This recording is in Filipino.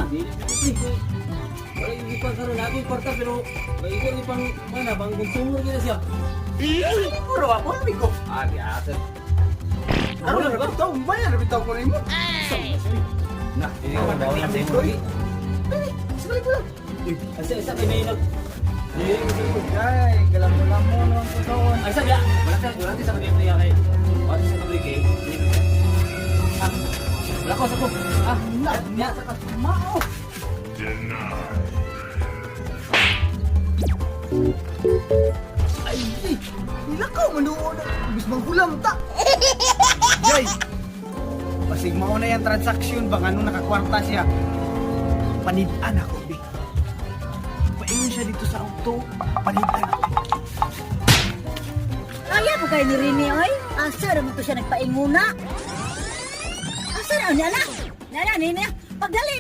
Wala yung ipang karoon na akong kwarta pero may ikaw ipang mana bang consumer gina siya. Puro ako, sabi ko. Agi asan. Ano na bitaw? Bayan na bitaw ko rin mo. Nah, ini ko bawa lang sa imo. Sabay ko lang. Asa may nag. Ay, galam-galam mo naman ko doon. Ay sabi wala sa kanya niya kay. Wala sa public eh. Ah. Wala ko sa ko. Ah, niya sa Mao. Ay, nilakaw manuod. Bis manghulam ta. Jay. Pasig mao na yung transaksyon bang ano nakakwarta siya. Panidan ako, bi. Paingon siya dito sa auto. Panidan ako. Kaya po kayo ni Rini, oy. Asa naman ko siya nagpainguna. Asa na, nana? Nana, nina. Pagdali,